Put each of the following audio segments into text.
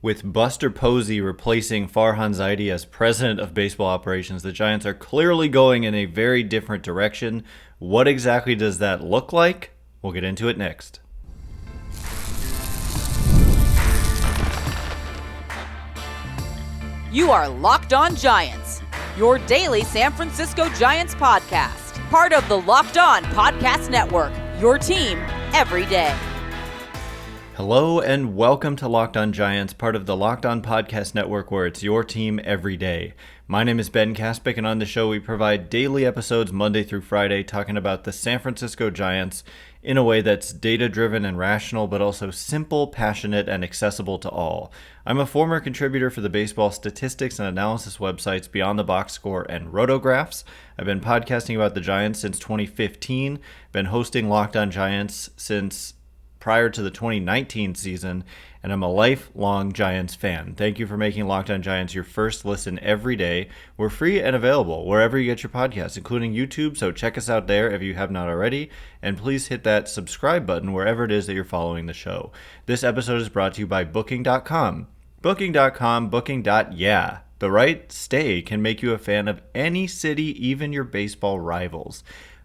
With Buster Posey replacing Farhan Zaidi as president of baseball operations, the Giants are clearly going in a very different direction. What exactly does that look like? We'll get into it next. You are Locked On Giants, your daily San Francisco Giants podcast. Part of the Locked On Podcast Network, your team every day. Hello and welcome to Locked On Giants, part of the Locked On Podcast Network, where it's your team every day. My name is Ben Kaspick, and on the show we provide daily episodes Monday through Friday talking about the San Francisco Giants in a way that's data-driven and rational, but also simple, passionate, and accessible to all. I'm a former contributor for the baseball statistics and analysis websites Beyond the Box Score and Rotographs. I've been podcasting about the Giants since 2015, been hosting Locked On Giants since prior to the 2019 season, and I'm a lifelong Giants fan. Thank you for making Locked On Giants your first listen every day. We're free and available wherever you get your podcasts, including YouTube, so check us out there if you have not already, and please hit that subscribe button wherever it is that you're following the show. This episode is brought to you by Booking.com. Booking.com, booking.yeah. The right stay can make you a fan of any city, even your baseball rivals.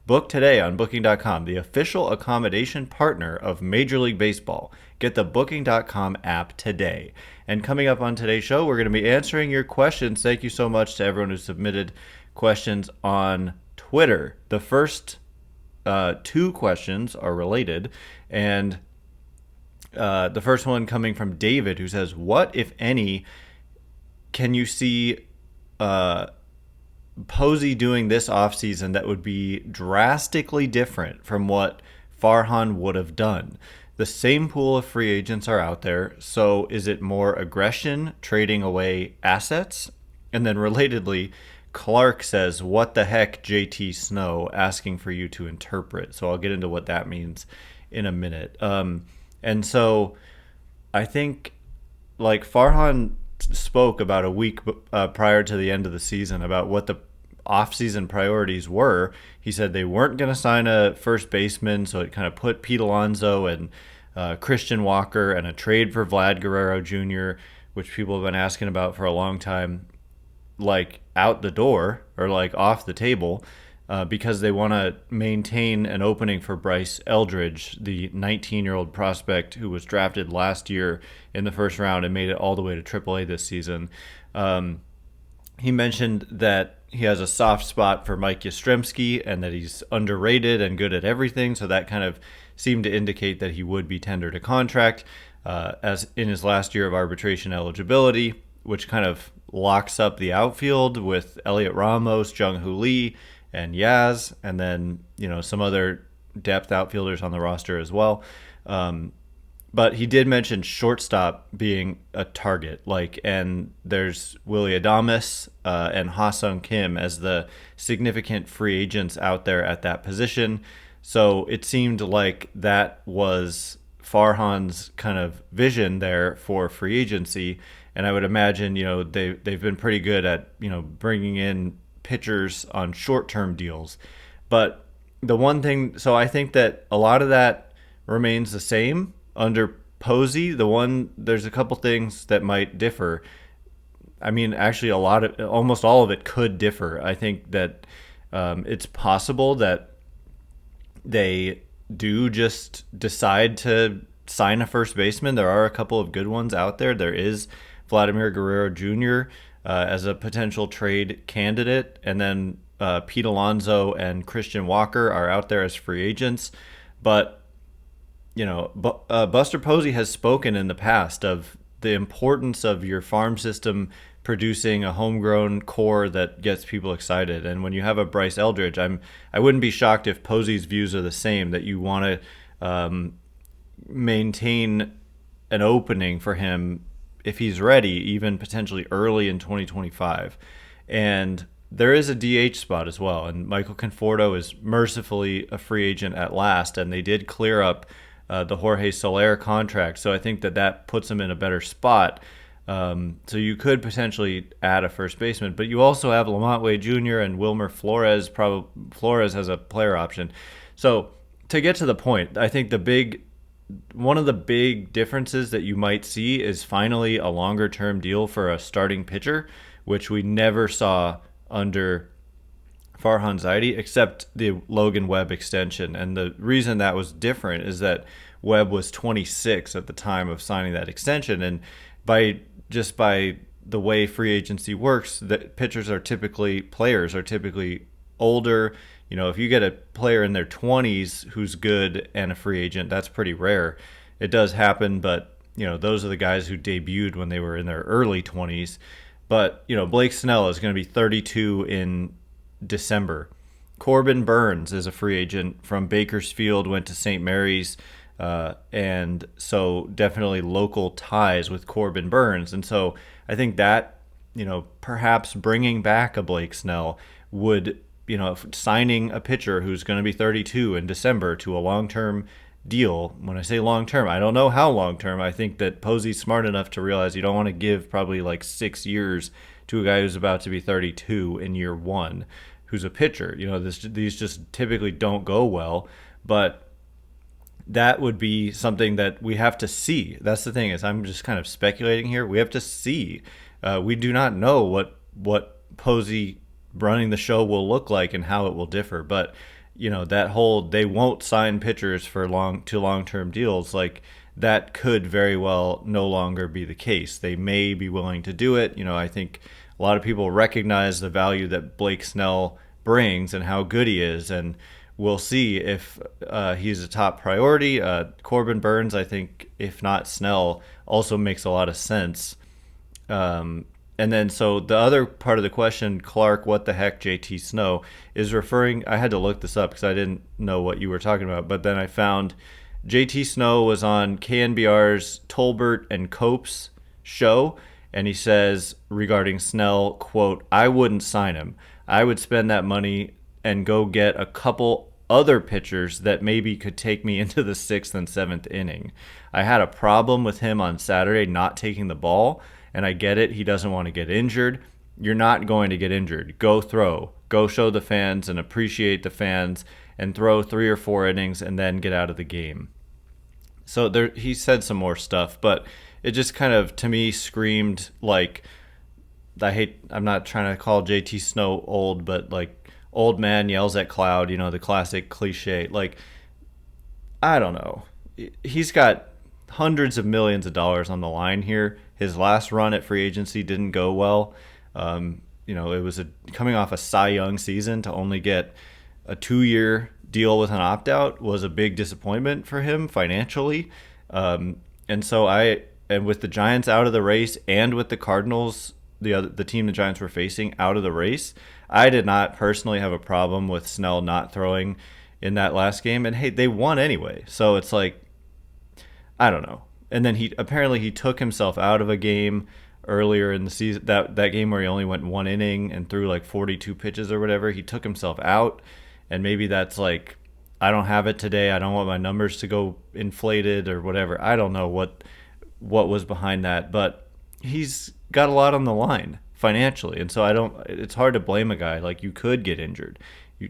Book today on Booking.com, the official accommodation partner of Major League Baseball. Get the Booking.com app today. And coming up on today's show, we're going to be answering your questions. Thank you so much to everyone who submitted questions on Twitter. The first two questions are related, and the first one coming from David, who says, what, if any, can you see Posey doing this offseason that would be drastically different from what Farhan would have done? The same pool of free agents are out there, so is it more aggression, trading away assets? And then relatedly, Clark says, what the heck, JT Snow, asking for you to interpret. So I'll get into what that means in a minute. And so I think, like, Farhan spoke about a week prior to the end of the season about what the offseason priorities were. He said they weren't going to sign a first baseman, so it kind of put Pete Alonso and Christian Walker and a trade for Vlad Guerrero Jr., which people have been asking about for a long time, like out the door or like off the table, because they want to maintain an opening for Bryce Eldridge, the 19-year-old prospect who was drafted last year in the first round and made it all the way to AAA this season. He mentioned that he has a soft spot for Mike Yastrzemski and that he's underrated and good at everything, so that kind of seemed to indicate that he would be tendered a contract as in his last year of arbitration eligibility, which kind of locks up the outfield with Elliot Ramos, Jung-Hoo Lee, and Yaz, and then, you know, some other depth outfielders on the roster as well. But he did mention shortstop being a target, and there's Willy Adames and Ha-Seong Kim as the significant free agents out there at that position. So it seemed like that was Farhan's kind of vision there for free agency. And I would imagine, you know, they've been pretty good at, you know, bringing in pitchers on short-term deals. But the one thing, so I think that a lot of that remains the same under Posey. There's a couple things that might differ. I mean, actually almost all of it could differ. I think that it's possible that they do just decide to sign a first baseman. There are a couple of good ones out there. There is Vladimir Guerrero Jr. As a potential trade candidate, and then Pete Alonso and Christian Walker are out there as free agents. But, you know, Buster Posey has spoken in the past of the importance of your farm system producing a homegrown core that gets people excited. And when you have a Bryce Eldridge, I wouldn't be shocked if Posey's views are the same, that you want to maintain an opening for him if he's ready, even potentially early in 2025. And there is a DH spot as well. And Michael Conforto is mercifully a free agent at last, and they did clear up the Jorge Soler contract. So I think that puts him in a better spot. So you could potentially add a first baseman, but you also have Lamont Wade Jr. and Wilmer Flores. Flores has a player option. So to get to the point, I think the big one of the big differences that you might see is finally a longer term deal for a starting pitcher, which we never saw under Farhan Zaidi, except the Logan Webb extension. And the reason that was different is that Webb was 26 at the time of signing that extension. And by the way free agency works, that players are typically older. You know, if you get a player in their 20s who's good and a free agent, that's pretty rare. It does happen, but you know, those are the guys who debuted when they were in their early 20s. But, you know, Blake Snell is going to be 32 in December. Corbin Burns is a free agent from Bakersfield, went to St. Mary's, and so definitely local ties with Corbin Burns. And so I think that, you know, perhaps bringing back a Blake Snell would, you know, signing a pitcher who's going to be 32 in December to a long-term deal. When I say long-term, I don't know how long-term. I think that Posey's smart enough to realize you don't want to give probably like 6 years to a guy who's about to be 32 in year one, who's a pitcher. You know, these just typically don't go well, but that would be something that we have to see. That's the thing, is I'm just kind of speculating here. We have to see. We do not know what Posey running the show will look like and how it will differ. But, you know, that whole they won't sign pitchers for long-term deals, like that could very well no longer be the case. They may be willing to do it. You know, I think a lot of people recognize the value that Blake Snell brings and how good he is, and we'll see if he's a top priority. Corbin Burns, I think, if not Snell, also makes a lot of sense. And then, so the other part of the question, Clark, what the heck, JT Snow, is referring, I had to look this up because I didn't know what you were talking about, but then I found JT Snow was on KNBR's Tolbert and Cope's show, and he says regarding Snell, quote, "I wouldn't sign him. I would spend that money and go get a couple other pitchers that maybe could take me into the 6th and 7th inning. I had a problem with him on Saturday not taking the ball, and I get it. He doesn't want to get injured. You're not going to get injured. Go throw. Go show the fans and appreciate the fans and throw 3 or 4 innings and then get out of the game." So there, he said some more stuff, but it just kind of, to me, screamed like, I'm not trying to call JT Snow old, but like old man yells at cloud, you know, the classic cliche. Like, I don't know. He's got hundreds of millions of dollars on the line here. His last run at free agency didn't go well. You know, it was coming off a Cy Young season to only get a 2-year deal with an opt-out was a big disappointment for him financially. And so and with the Giants out of the race and with the Cardinals, the team the Giants were facing, out of the race, I did not personally have a problem with Snell not throwing in that last game. And hey, they won anyway. So it's like, I don't know. And then he took himself out of a game earlier in the season, that game where he only went 1 inning and threw like 42 pitches or whatever. He took himself out, and maybe that's like, I don't have it today. I don't want my numbers to go inflated or whatever. I don't know what was behind that, but he's got a lot on the line financially, and so it's hard to blame a guy. Like, you could get injured.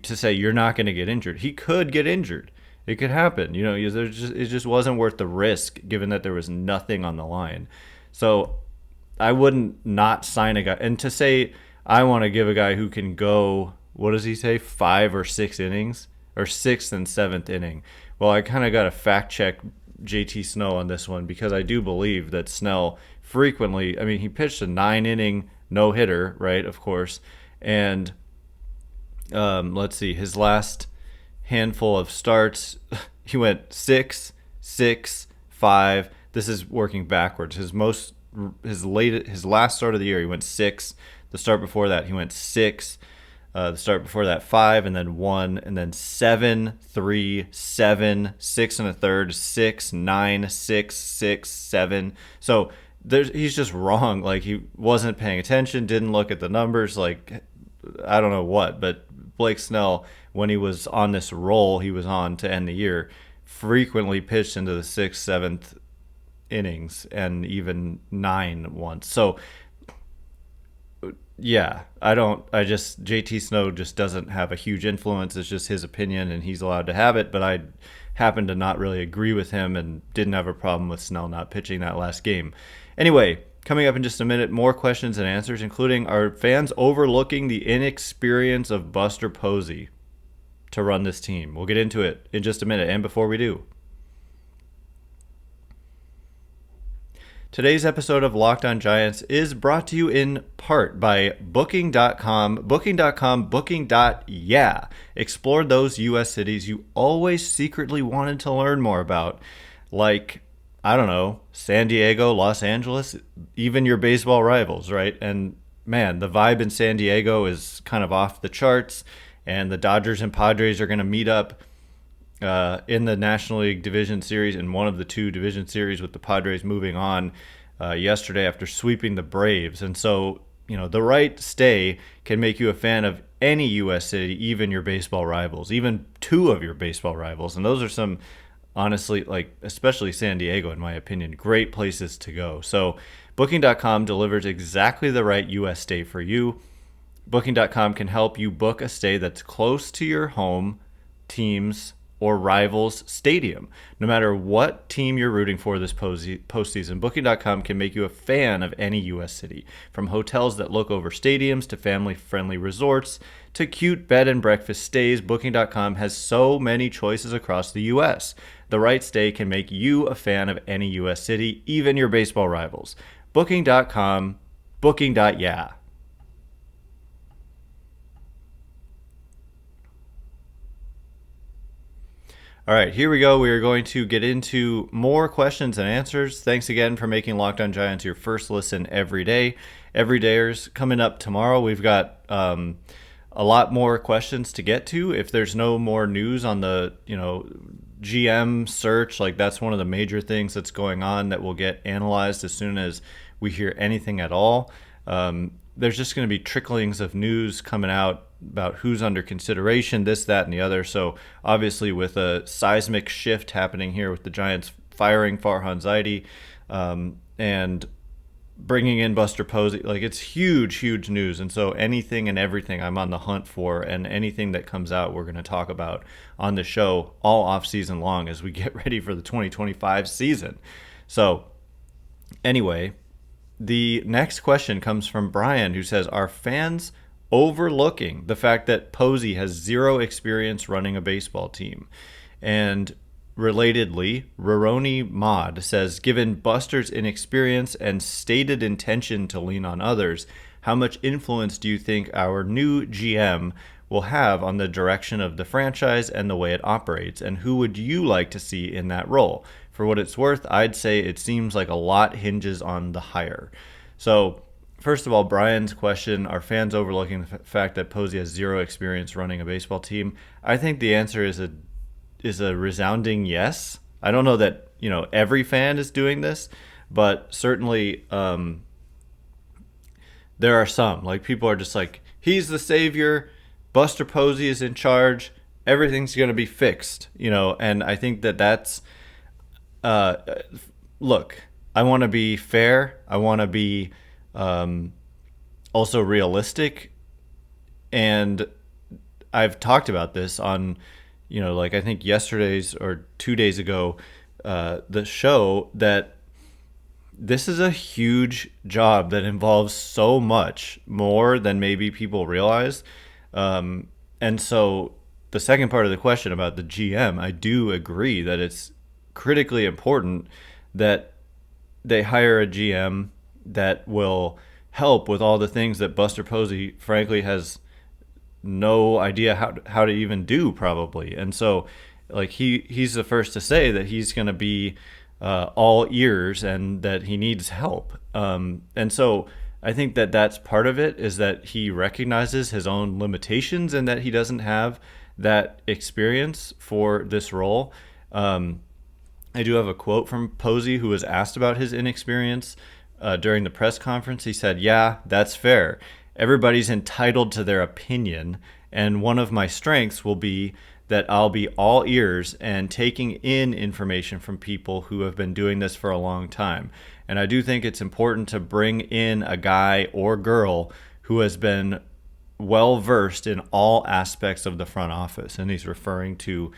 To say you're not going to get injured, he could get injured. It could happen. You know, it just wasn't worth the risk given that there was nothing on the line. So I wouldn't not sign a guy. And to say I want to give a guy who can go, what does he say, 5 or 6 innings? Or 6th and 7th inning. Well, I kind of got to fact check JT Snow on this one, because I do believe that Snell frequently, I mean, he pitched a 9-inning no-hitter, right, of course. And let's see, his last handful of starts, he went 6, 6, 5. This is working backwards. His last start of the year, he went 6. The start before that, he went 6. The start before that, 5, and then 1, and then 7, 3, 7, 6 and a third, 6, 9, 6, 6, 7. So he's just wrong. Like, he wasn't paying attention, didn't look at the numbers. Like, I don't know what, but Blake Snell, when he was on this roll he was on to end the year, frequently pitched into the 6th, 7th innings, and even 9 once. So yeah, JT Snow just doesn't have a huge influence. It's just his opinion, and he's allowed to have it. But I happened to not really agree with him and didn't have a problem with Snell not pitching that last game. Anyway, coming up in just a minute, more questions and answers, including are fans overlooking the inexperience of Buster Posey to run this team? We'll get into it in just a minute. And before we do, today's episode of Locked On Giants is brought to you in part by Booking.com. Booking.yeah. Explore those U.S. cities you always secretly wanted to learn more about, like, I don't know, San Diego, Los Angeles, even your baseball rivals, right? And man, the vibe in San Diego is kind of off the charts, and the Dodgers and Padres are going to meet up in the National League Division Series, in one of the two division series, with the Padres moving on yesterday after sweeping the Braves. And so, the right stay can make you a fan of any U.S. city, even your baseball rivals, even two of your baseball rivals. And those are some, honestly, especially San Diego, in my opinion, great places to go. So Booking.com delivers exactly the right U.S. stay for you. Booking.com can help you book a stay that's close to your home team's or rivals' stadium. No matter what team you're rooting for this postseason, Booking.com can make you a fan of any U.S. city. From hotels that look over stadiums to family-friendly resorts to cute bed and breakfast stays, Booking.com has so many choices across the U.S. The right stay can make you a fan of any U.S. city, even your baseball rivals. Booking.com, Booking.yeah. All right, here we go. We are going to get into more questions and answers. Thanks again for making Locked On Giants your first listen every day. Everydayers, coming up tomorrow, we've got a lot more questions to get to. If there's no more news on the GM search, that's one of the major things that's going on that will get analyzed as soon as we hear anything at all. There's just going to be tricklings of news coming out about who's under consideration, this, that, and the other. So obviously with a seismic shift happening here with the Giants firing Farhan Zaidi and bringing in Buster Posey, it's huge, huge news. And so anything and everything I'm on the hunt for, and anything that comes out we're going to talk about on the show all off season long as we get ready for the 2025 season. So anyway, the next question comes from Brian, who says, are fans overlooking the fact that Posey has zero experience running a baseball team? And relatedly, Roroni Mod says, given Buster's inexperience and stated intention to lean on others, how much influence do you think our new GM will have on the direction of the franchise and the way it operates? And who would you like to see in that role? For what it's worth, I'd say it seems like a lot hinges on the hire. So first of all, Brian's question, are fans overlooking the fact that Posey has zero experience running a baseball team? I think the answer is a resounding yes. I don't know that every fan is doing this, but certainly there are some. People are just he's the savior, Buster Posey is in charge, everything's going to be fixed, and I think that's look, I want to be fair. I want to be also realistic. And I've talked about this on, I think yesterday's or 2 days ago, the show, that this is a huge job that involves so much more than maybe people realize. And so the second part of the question about the GM, I do agree that it's critically important that they hire a GM that will help with all the things that Buster Posey, frankly, has no idea how to even do, probably. And so, he's the first to say that he's going to be all ears and that he needs help. And so I think that that's part of it, is that he recognizes his own limitations and that he doesn't have that experience for this role. I do have a quote from Posey, who was asked about his inexperience during the press conference. He said, "Yeah, that's fair. Everybody's entitled to their opinion, and one of my strengths will be that I'll be all ears and taking in information from people who have been doing this for a long time. And I do think it's important to bring in a guy or girl who has been well versed in all aspects of the front office." And he's referring to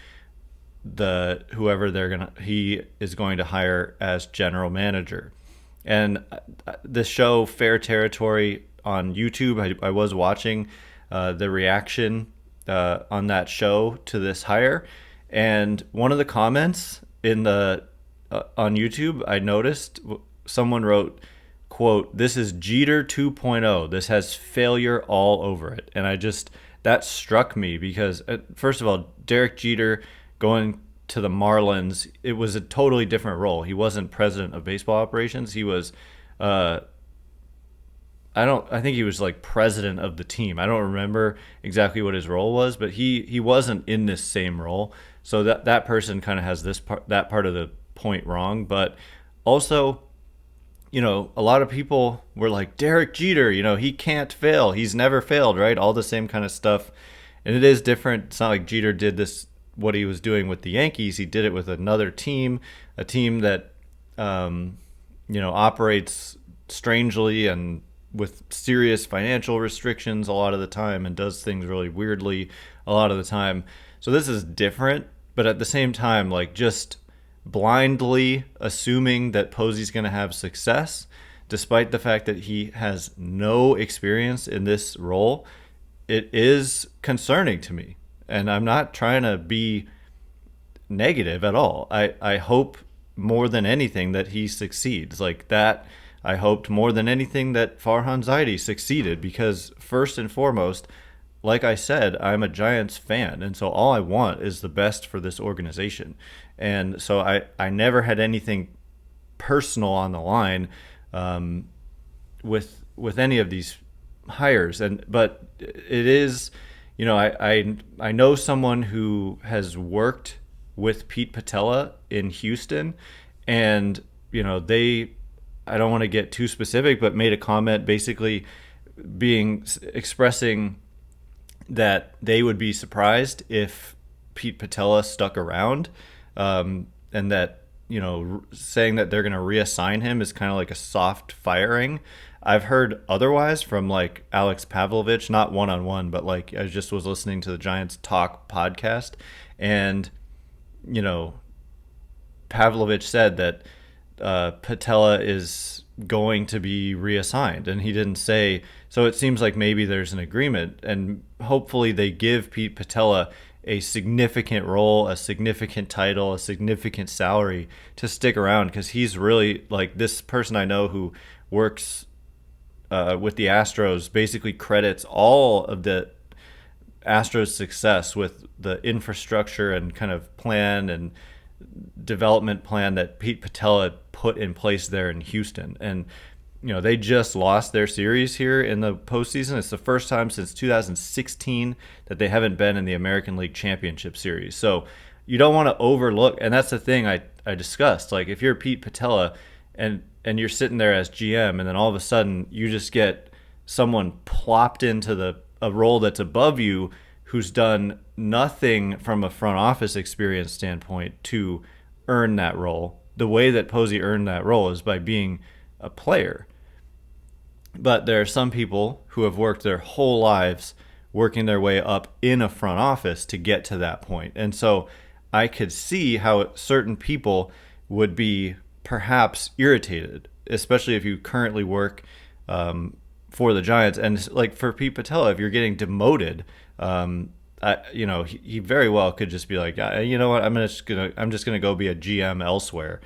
whoever he is going to hire as general manager. And the show Fair Territory on YouTube, I was watching the reaction on that show to this hire, and one of the comments in the on YouTube, I noticed someone wrote, quote, "This is Jeter 2.0. This has failure all over it." And that struck me because, first of all, Derek Jeter going to the Marlins, it was a totally different role. He wasn't president of baseball operations. He was, I think he was like president of the team. I don't remember exactly what his role was, but he wasn't in this same role. So that person kind of has that part of the point wrong. But also, a lot of people were like, Derek Jeter, he can't fail. He's never failed, right? All the same kind of stuff. And it is different. It's not like Jeter did this, what he was doing with the Yankees. He did it with another team, a team that, operates strangely and with serious financial restrictions a lot of the time and does things really weirdly a lot of the time. So this is different, but at the same time, like, just blindly assuming that Posey's going to have success, despite the fact that he has no experience in this role, it is concerning to me. And I'm not trying to be negative at all. I hope more than anything that he succeeds. Like that, I hoped more than anything that Farhan Zaidi succeeded because, first and foremost, like I said, I'm a Giants fan. And so all I want is the best for this organization. And so I never had anything personal on the line with any of these hires. But it is, I know someone who has worked with Pete Patella in Houston, and I don't want to get too specific, but made a comment basically expressing that they would be surprised if Pete Patella stuck around, and that saying that they're going to reassign him is kind of like a soft firing. I've heard otherwise from like Alex Pavlovich, not one-on-one, but like I just was listening to the Giants Talk podcast, and Pavlovich said that Patella is going to be reassigned, and he didn't say. So it seems like maybe there's an agreement, and hopefully they give Pete Patella a significant role, a significant title, a significant salary to stick around, because he's really like this person I know who works with the Astros basically credits all of the Astros' success with the infrastructure and kind of plan and development plan that Pete Patella put in place there in Houston. And they just lost their series here in the postseason. It's the first time since 2016 that they haven't been in the American League Championship Series. So you don't want to overlook, and that's the thing I discussed. Like if you're Pete Patella and you're sitting there as GM, and then all of a sudden you just get someone plopped into a role that's above you who's done nothing from a front office experience standpoint to earn that role. The way that Posey earned that role is by being a player. But there are some people who have worked their whole lives working their way up in a front office to get to that point. And so I could see how certain people would be perhaps irritated, especially if you currently work for the Giants. And like for Pete Patella, if you're getting demoted, he very well could just be like, you know what, I'm just gonna go be a GM elsewhere.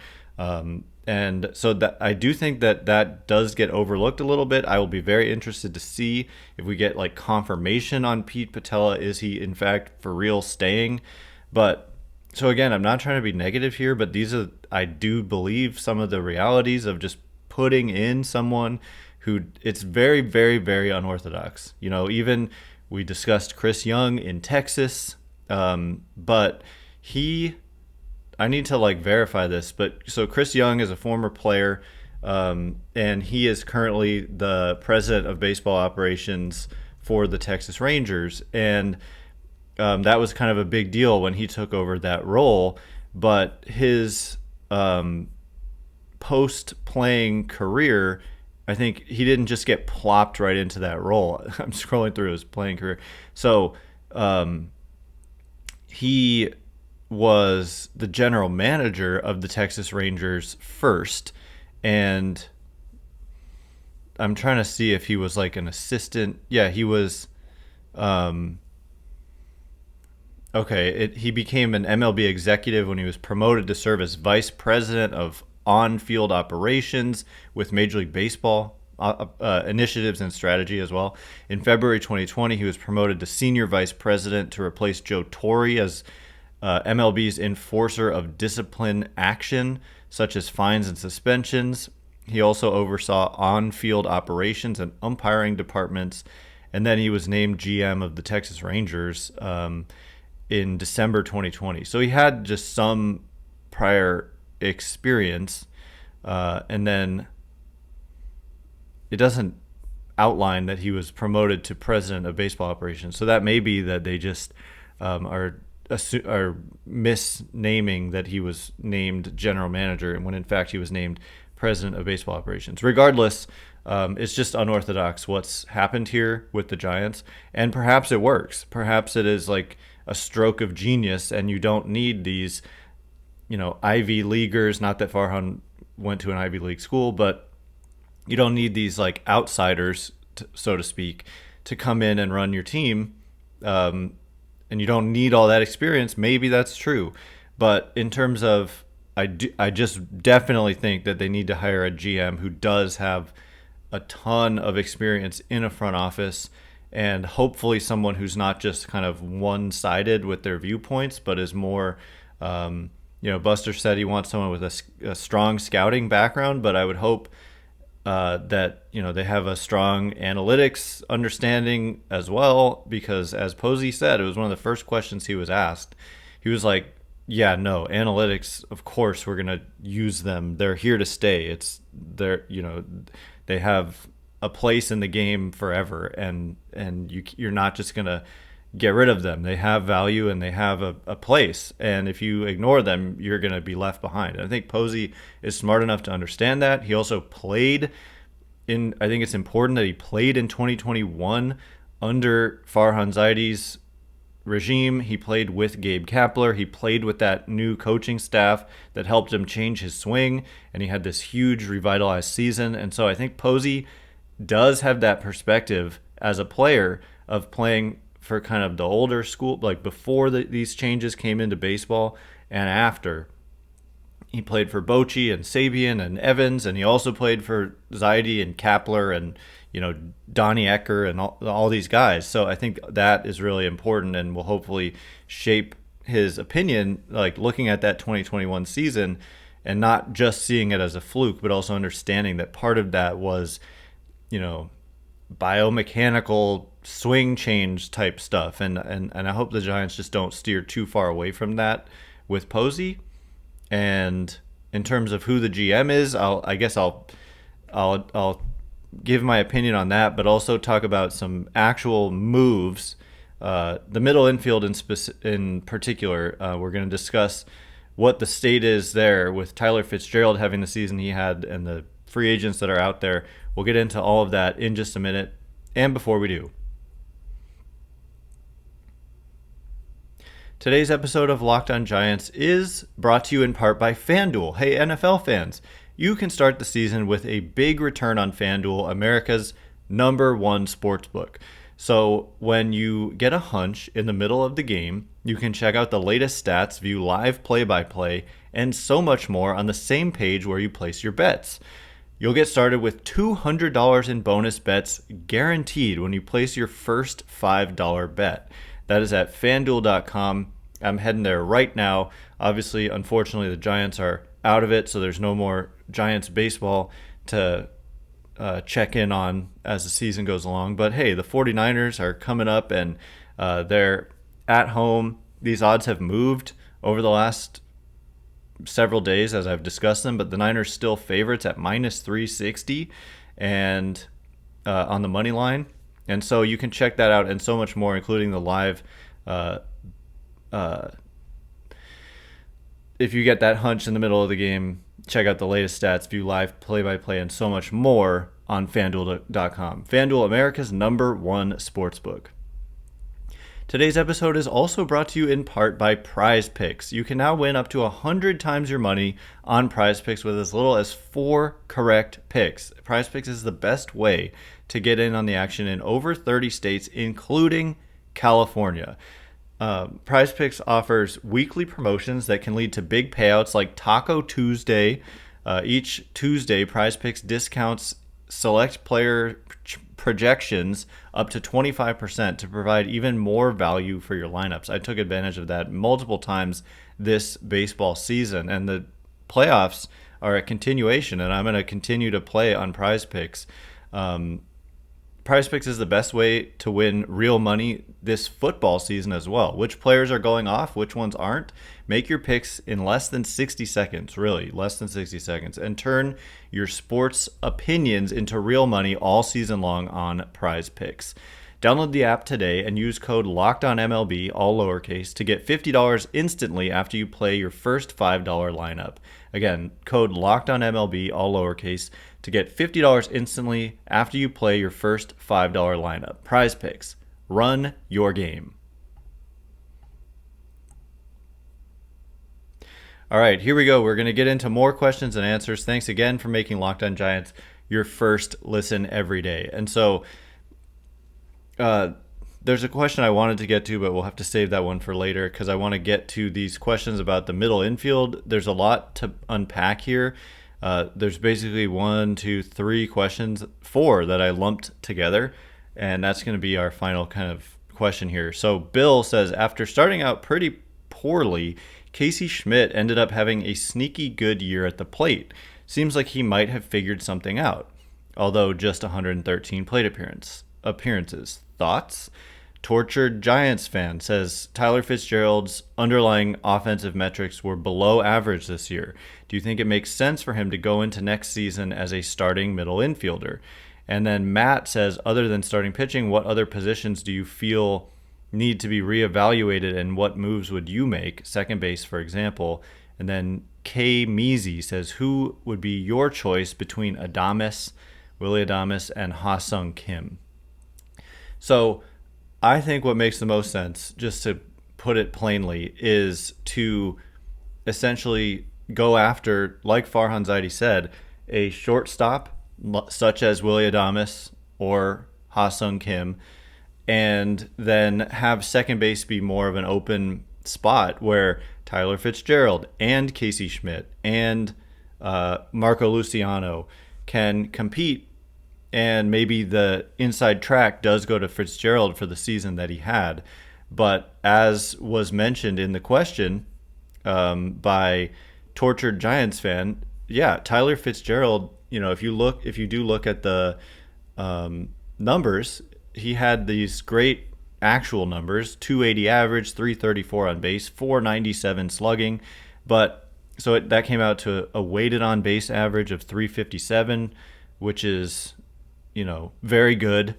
And so that I do think that does get overlooked a little bit. I will be very interested to see if we get like confirmation on Pete Patella. Is he in fact for real staying? But so again, I'm not trying to be negative here, but I do believe some of the realities of just putting in someone who it's very, very, very unorthodox. Even we discussed Chris Young in Texas, but I need to like verify this, but so Chris Young is a former player, and he is currently the president of baseball operations for the Texas Rangers, and that was kind of a big deal when he took over that role. But his post-playing career, I think he didn't just get plopped right into that role. I'm scrolling through his playing career. So he was the general manager of the Texas Rangers first, and I'm trying to see if he was like an assistant. Yeah, he was. He became an MLB executive when he was promoted to serve as vice president of on-field operations with Major League Baseball initiatives and strategy as well. In February 2020, he was promoted to senior vice president to replace Joe Torre as MLB's enforcer of discipline action, such as fines and suspensions. He also oversaw on-field operations and umpiring departments, and then he was named GM of the Texas Rangers in December 2020. So he had just some prior experience, and then it doesn't outline that he was promoted to president of baseball operations. So that may be that they just are misnaming that he was named general manager, and when in fact he was named president of baseball operations. Regardless, it's just unorthodox what's happened here with the Giants, and perhaps it works. Perhaps it is like a stroke of genius, and you don't need these, Ivy Leaguers. Not that Farhan went to an Ivy League school, but you don't need these like outsiders, so to speak, to come in and run your team. And you don't need all that experience. Maybe that's true, but in terms of, I just definitely think that they need to hire a GM who does have a ton of experience in a front office, and hopefully someone who's not just kind of one-sided with their viewpoints, but is more, Buster said he wants someone with a strong scouting background, but I would hope that, they have a strong analytics understanding as well, because as Posey said, it was one of the first questions he was asked. He was like, yeah, no, analytics, of course, we're going to use them. They're here to stay. They have a place in the game forever, and you're not just going to get rid of them. They have value and they have a place. And if you ignore them, you're going to be left behind. And I think Posey is smart enough to understand that. He also played I think it's important that he played in 2021 under Farhan Zaidi's regime. He played with Gabe Kapler. He played with that new coaching staff that helped him change his swing, and he had this huge revitalized season. And so I think Posey does have that perspective as a player of playing for kind of the older school, like before these changes came into baseball and after. He played for Bochy and Sabian and Evans, and he also played for Zaidi and Kapler and Donnie Ecker and all these guys. So I think that is really important and will hopefully shape his opinion, like looking at that 2021 season and not just seeing it as a fluke, but also understanding that part of that was, biomechanical swing change type stuff. And I hope the Giants just don't steer too far away from that with Posey. And in terms of who the GM is, I'll give my opinion on that, but also talk about some actual moves. The middle infield in particular, we're going to discuss what the state is there with Tyler Fitzgerald having the season he had and the free agents that are out there. We'll get into all of that in just a minute. And before we do, today's episode of Locked On Giants is brought to you in part by FanDuel. Hey, NFL fans, you can start the season with a big return on FanDuel, America's #1 sportsbook. So when you get a hunch in the middle of the game, you can check out the latest stats, view live play-by-play, and so much more on the same page where you place your bets. You'll get started with $200 in bonus bets guaranteed when you place your first $5 bet. That is at FanDuel.com. I'm heading there right now. Obviously, unfortunately, the Giants are out of it, so there's no more Giants baseball to check in on as the season goes along. But hey, the 49ers are coming up, and they're at home. These odds have moved over the last several days as I've discussed them, but the Niners still favorites at -360 and on the money line. And so you can check that out and so much more, including the live. If you get that hunch in the middle of the game, check out the latest stats, view live play-by-play, and so much more on FanDuel.com. FanDuel, America's #1 sportsbook. Today's episode is also brought to you in part by Prize Picks. You can now win up to 100 times your money on Prize Picks with as little as 4 correct picks. Prize Picks is the best way to get in on the action in over 30 states, including California. Prize Picks offers weekly promotions that can lead to big payouts like Taco Tuesday. Each Tuesday, Prize Picks discounts select player projections up to 25% to provide even more value for your lineups. I took advantage of that multiple times this baseball season, and the playoffs are a continuation, and I'm going to continue to play on Prize Picks. Prize Picks is the best way to win real money this football season as well. Which players are going off, which ones aren't? Make your picks in less than 60 seconds, really, less than 60 seconds, and turn your sports opinions into real money all season long on Prize Picks. Download the app today and use code LOCKEDONMLB, all lowercase, to get $50 instantly after you play your first $5 lineup. Again, code LOCKEDONMLB, all lowercase, to get $50 instantly after you play your first $5 lineup. Prize Picks. Run your game. All right, here we go. We're going to get into more questions and answers. Thanks again for making Locked On Giants your first listen every day. And so there's a question I wanted to get to, but we'll have to save that one for later because I want to get to these questions about the middle infield. There's a lot to unpack here. There's basically 1, 2, 3 questions, 4 that I lumped together, and that's going to be our final kind of question here. So Bill says, after starting out pretty poorly, Casey Schmitt ended up having a sneaky good year at the plate. Seems like he might have figured something out, although just 113 plate appearances. Thoughts? Tortured Giants fan says Tyler Fitzgerald's underlying offensive metrics were below average this year. Do you think it makes sense for him to go into next season as a starting middle infielder? And then Matt says, other than starting pitching, what other positions do you feel need to be reevaluated and what moves would you make? Second base, for example. And then K. Measy says, who would be your choice between Willy Adames, and Ha-Seong Kim? So I think what makes the most sense, just to put it plainly, is to essentially go after, like Farhan Zaidi said, a shortstop such as Willy Adames or Ha-Seong Kim, and then have second base be more of an open spot where Tyler Fitzgerald and Casey Schmitt and Marco Luciano can compete. And maybe the inside track does go to Fitzgerald for the season that he had. But as was mentioned in the question by Tortured Giants fan, yeah, Tyler Fitzgerald, if you do look at the numbers, he had these great actual numbers, 280 average, 334 on base, 497 slugging. But so that came out to a weighted on base average of 357, which is very good.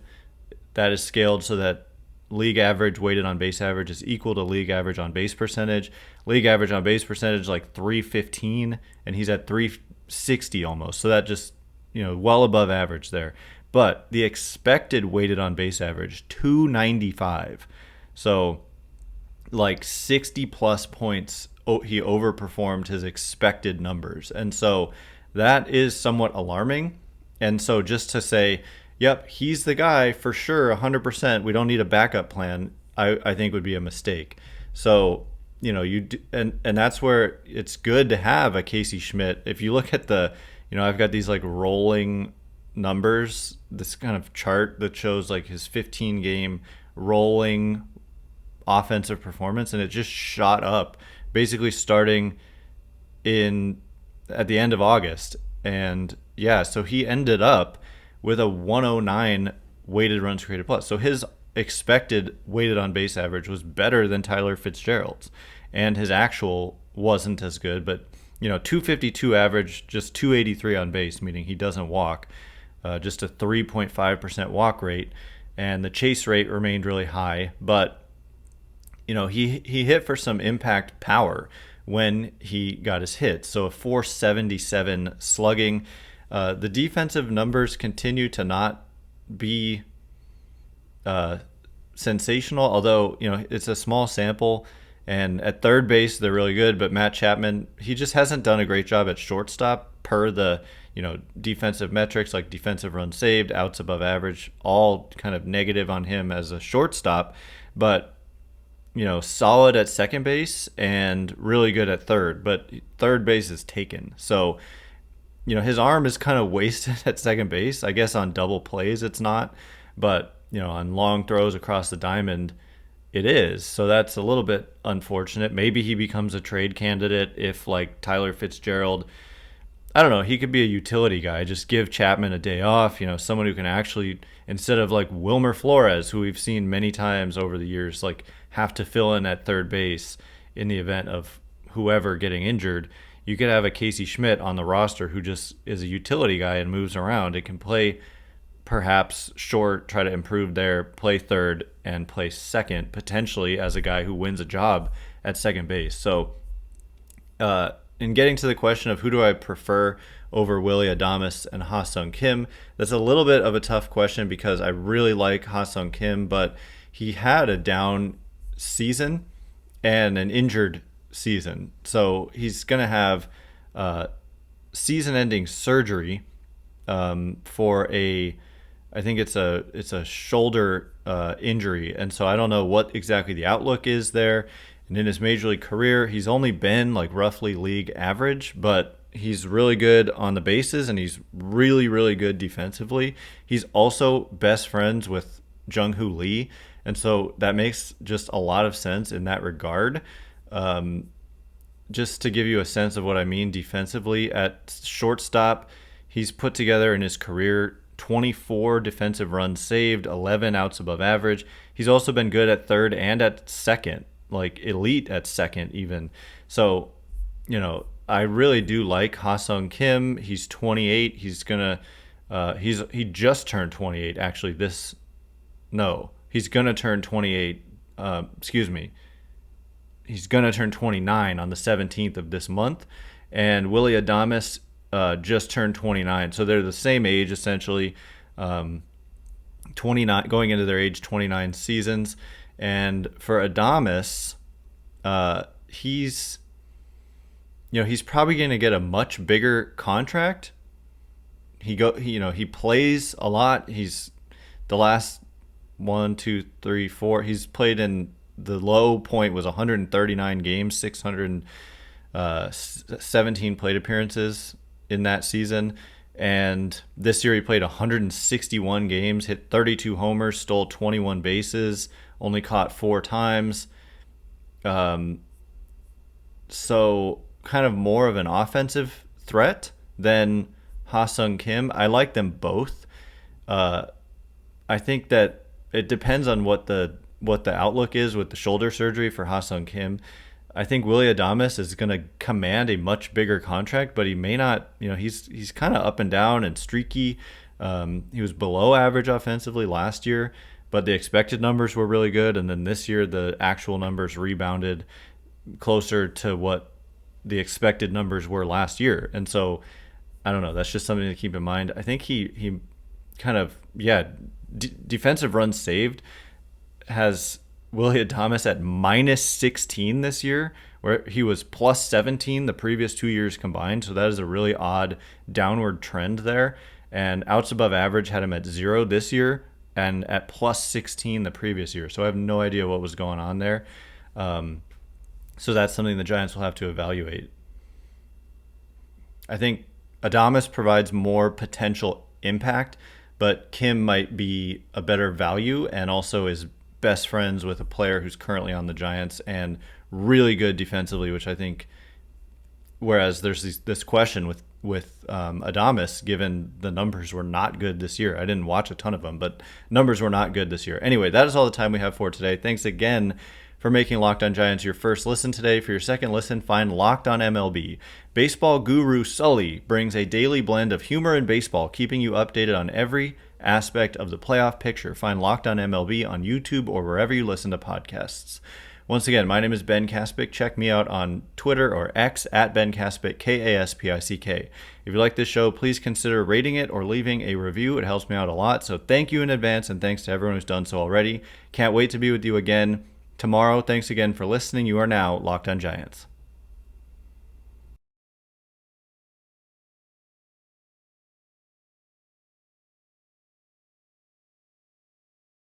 That is scaled so that league average weighted on base average is equal to league average on base percentage. League average on base percentage like 315, and he's at 360 almost. So that just, well above average there. But the expected weighted on base average, 295. So like 60 plus points, he overperformed his expected numbers. And so that is somewhat alarming. And so just to say, yep, he's the guy for sure, 100%, we don't need a backup plan, I think would be a mistake. So, and that's where it's good to have a Casey Schmitt. If you look at I've got these like rolling numbers, this kind of chart that shows like his 15-game rolling offensive performance, and it just shot up basically starting at the end of August. And yeah, so he ended up with a 109 weighted runs created plus. So his expected weighted on base average was better than Tyler Fitzgerald's, and his actual wasn't as good, but 252 average, just 283 on base, meaning he doesn't walk, just a 3.5% walk rate, and the chase rate remained really high. But he hit for some impact power when he got his hits. So a 477 slugging. The defensive numbers continue to not be sensational, although, it's a small sample. And at third base, they're really good. But Matt Chapman, he just hasn't done a great job at shortstop per the, defensive metrics like defensive runs saved, outs above average, all kind of negative on him as a shortstop. But, solid at second base and really good at third. But third base is taken. So, his arm is kind of wasted at second base. I guess on double plays it's not. But, on long throws across the diamond, it is. So that's a little bit unfortunate. Maybe he becomes a trade candidate if, like, Tyler Fitzgerald, I don't know, he could be a utility guy. Just give Chapman a day off, someone who can actually, instead of like Wilmer Flores, who we've seen many times over the years, like have to fill in at third base in the event of whoever getting injured. You could have a Casey Schmitt on the roster who just is a utility guy and moves around. It can play perhaps short, try to improve there, play third, and play second, potentially as a guy who wins a job at second base. So in getting to the question of who do I prefer over Willy Adames and Ha-Seong Kim, that's a little bit of a tough question because I really like Ha-Seong Kim, but he had a down season and an injured season. So he's going to have season-ending surgery for I think it's a shoulder injury, and so I don't know what exactly the outlook is there. And in his major league career, he's only been like roughly league average, but he's really good on the bases and he's really, really good defensively. He's also best friends with Jung-Hoo Lee, and so that makes just a lot of sense in that regard. Just to give you a sense of what I mean defensively, at shortstop, he's put together in his career 24 defensive runs saved, 11 outs above average. He's also been good at third and at second, like elite at second even. So, I really do like Ha-Seong Kim. He's 28. He's he just turned 28 actually. He's gonna turn 28. He's gonna turn 29 on the 17th of this month, and Willy Adames just turned 29, so they're the same age essentially, 29 going into their age 29 seasons. And for Adames, he's probably going to get a much bigger contract. He plays a lot. He's the last 1, 2, 3, 4. He's played in the low point was 139 games, 617 plate appearances in that season, and this year he played 161 games, hit 32 homers, stole 21 bases, only caught 4 times. So kind of more of an offensive threat than Ha-Seong Kim. I like them both. I think that it depends on what the outlook is with the shoulder surgery for Ha-Seong Kim. I think Willy Adames is going to command a much bigger contract, but he may not. He's kind of up and down and streaky. He was below average offensively last year, but the expected numbers were really good. And then this year, the actual numbers rebounded closer to what the expected numbers were last year. And so, I don't know. That's just something to keep in mind. I think he kind of, defensive runs saved has Willy Adames at minus 16 this year, where he was plus 17 the previous 2 years combined. So that is a really odd downward trend there. And outs above average had him at 0 this year and at plus 16 the previous year. So I have no idea what was going on there. So that's something the Giants will have to evaluate. I think Adames provides more potential impact, but Kim might be a better value and also is best friends with a player who's currently on the Giants and really good defensively, which I think, whereas there's this question with Adames, given the numbers were not good this year. I didn't watch a ton of them, but numbers were not good this year. Anyway, that is all the time we have for today. Thanks again for making Locked On Giants your first listen today. For your second listen, find Locked On MLB. Baseball guru Sully brings a daily blend of humor and baseball, keeping you updated on every aspect of the playoff picture. Find Locked On MLB on YouTube or wherever you listen to podcasts. Once again, my name is Ben Kaspick. Check me out on Twitter or X at Ben Kaspick, Kaspick. If you like this show, please consider rating it or leaving a review. It helps me out a lot. So thank you in advance, and thanks to everyone who's done so already. Can't wait to be with you again tomorrow. Thanks again for listening. You are now Locked On Giants.